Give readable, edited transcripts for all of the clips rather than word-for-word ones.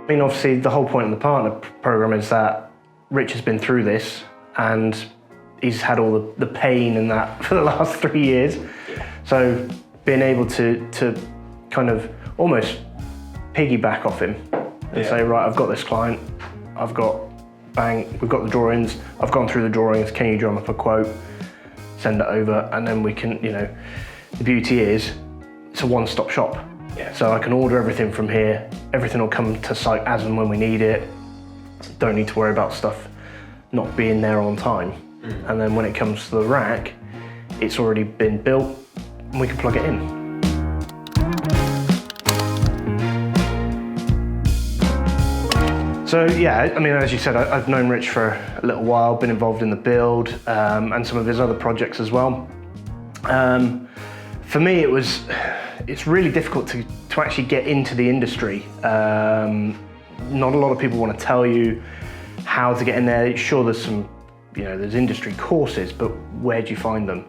I mean, obviously the whole point of the partner program is that Rich has been through this and he's had all the pain and that for the last 3 years. So being able to kind of almost piggyback off him and say, right, I've got this client, we've got the drawings, I've gone through the drawings, can you drum up a quote, send it over, and then we can, the beauty is it's a one-stop shop. Yeah. So I can order everything from here, everything will come to site as and when we need it, don't need to worry about stuff not being there on time. And then when it comes to the rack, it's already been built and we can plug it in. So yeah, I mean, as you said, I've known Rich for a little while, been involved in the build and some of his other projects as well. For me, it's really difficult to actually get into the industry. Not a lot of people want to tell you how to get in there. Sure, there's some, there's industry courses, but where do you find them?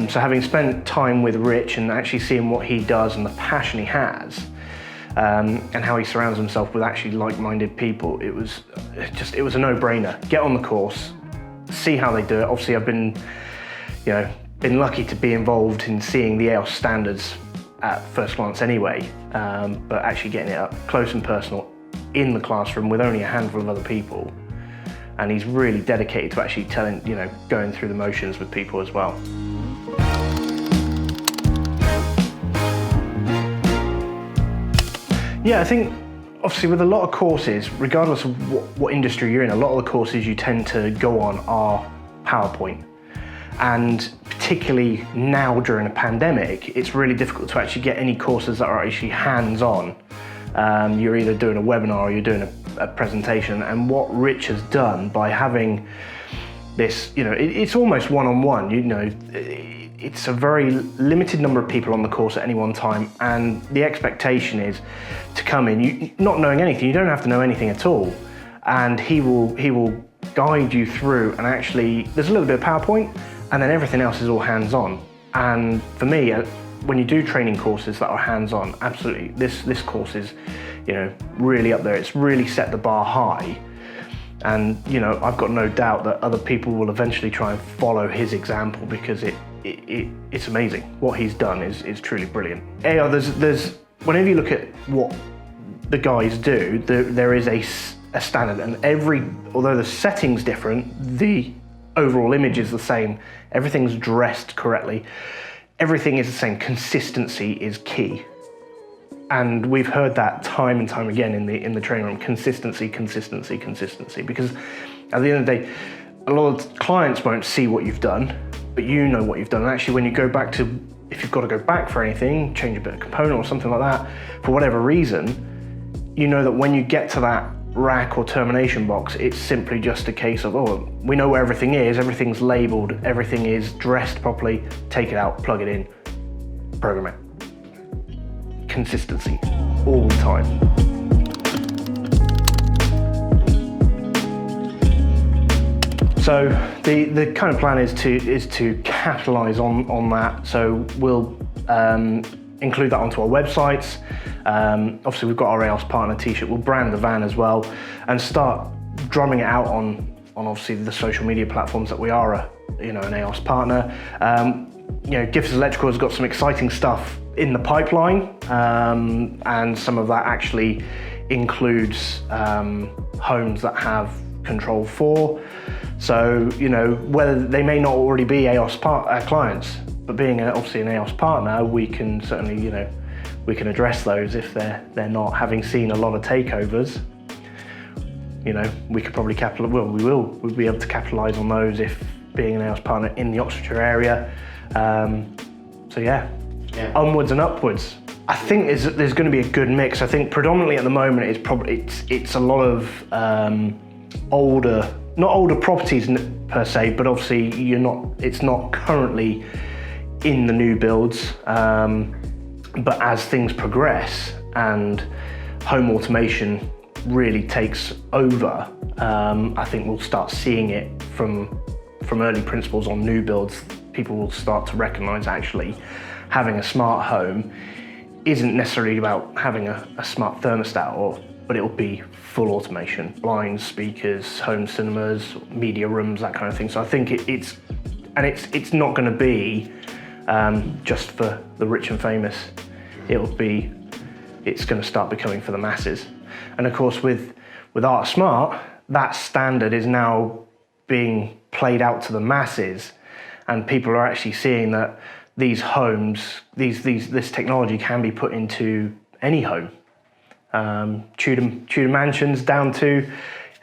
So having spent time with Rich and actually seeing what he does and the passion he has, and how he surrounds himself with actually like-minded people, it was a no-brainer. Get on the course, see how they do it. Obviously, I've been lucky to be involved in seeing the AOS standards at first glance anyway, but actually getting it up close and personal in the classroom with only a handful of other people. And he's really dedicated to actually going through the motions with people as well. Yeah, I think obviously with a lot of courses, regardless of what industry you're in, a lot of the courses you tend to go on are PowerPoint. And particularly now during a pandemic, it's really difficult to actually get any courses that are actually hands-on. You're either doing a webinar or you're doing a presentation. And what Rich has done by having this, it's almost one-on-one, it's a very limited number of people on the course at any one time, and the expectation is to come in, not knowing anything. You don't have to know anything at all, and he will guide you through. And actually, there's a little bit of PowerPoint, and then everything else is all hands-on. And for me, when you do training courses that are hands-on, absolutely, this course is, really up there. It's really set the bar high. And I've got no doubt that other people will eventually try and follow his example, because it's amazing. What he's done is truly brilliant. There's whenever you look at what the guys do, there is a standard, and although the setting's different, the overall image is the same. Everything's dressed correctly. Everything is the same. Consistency is key. And we've heard that time and time again in the training room. Consistency, consistency, consistency. Because at the end of the day, a lot of clients won't see what you've done, but you know what you've done. And actually, when you go back if you've got to go back for anything, change a bit of component or something like that, for whatever reason, you know that when you get to that rack or termination box, it's simply just a case of, we know where everything is, everything's labeled, everything is dressed properly, take it out, plug it in, program it. Consistency all the time. So the kind of plan is to capitalize on that. So we'll include that onto our websites. Obviously, we've got our AOS Partner t-shirt. We'll brand the van as well and start drumming it out on obviously the social media platforms that we are an AOS partner. Gifford Electrical has got some exciting stuff in the pipeline, and some of that actually includes homes that have Control 4. So, whether they may not already be AOS clients, but being obviously an AOS partner, we can certainly, we can address those if they're not. Having seen a lot of takeovers, we could probably we'll be able to capitalise on those if being an AOS partner in the Oxfordshire area. So yeah, onwards and upwards. I think there's going to be a good mix. I think predominantly at the moment it's a lot of not older properties per se, but obviously it's not currently in the new builds. But as things progress and home automation really takes over, I think we'll start seeing it from early principles on new builds. People will start to recognise actually having a smart home isn't necessarily about having a smart thermostat or but it'll be full automation, blinds, speakers, home cinemas, media rooms, that kind of thing. So I think it's not going to be just for the rich and famous. It's going to start becoming for the masses. And of course, with Art Smart, that standard is now being played out to the masses, and people are actually seeing that these homes, this technology can be put into any home. Tudor mansions down to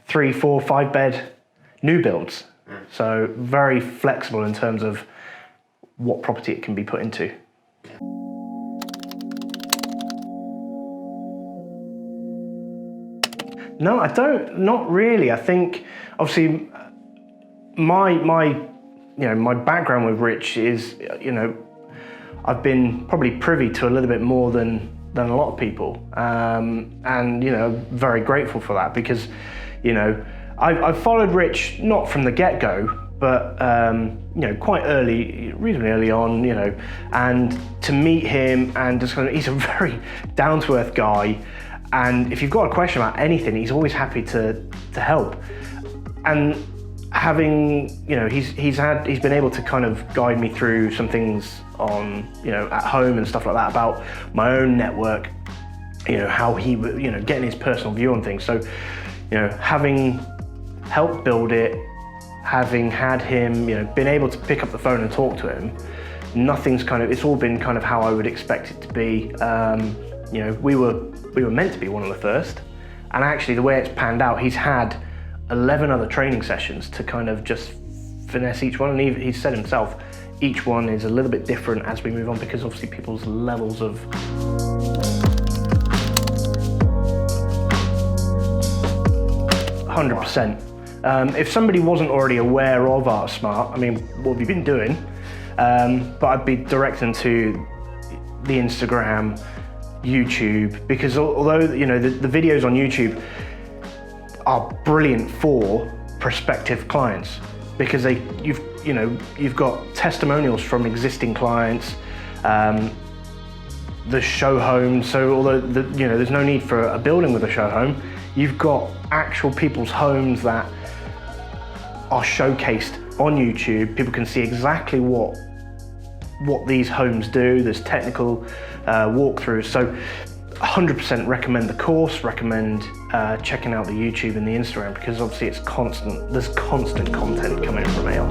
3, 4, 5 bed new builds. So very flexible in terms of what property it can be put into. No, I don't. Not really. I think obviously my background with Rich is, I've been probably privy to a little bit more than a lot of people, and very grateful for that, because I've followed Rich not from the get-go, but quite early, reasonably early on, and to meet him and just he's a very down-to-earth guy. And if you've got a question about anything, he's always happy to help. And having, he's been able to kind of guide me through some things on, at home and stuff like that about my own network, how he, getting his personal view on things. So, having helped build it, having had him, been able to pick up the phone and talk to him, it's all been kind of how I would expect it to be. We were meant to be one of the first, and actually the way it's panned out, he's had 11 other training sessions to kind of just finesse each one, and he said himself, each one is a little bit different as we move on, because obviously people's levels of 100%. If somebody wasn't already aware of Art Smart, what have you been doing? But I'd be directing to the Instagram, YouTube, because although the videos on YouTube are brilliant for prospective clients, because you've got testimonials from existing clients, the show home. So although there's no need for a building with a show home, you've got actual people's homes that are showcased on YouTube. People can see exactly what these homes do. There's technical walkthroughs. So 100% recommend the course, recommend checking out the YouTube and the Instagram, because obviously it's constant. There's constant content coming from AOS.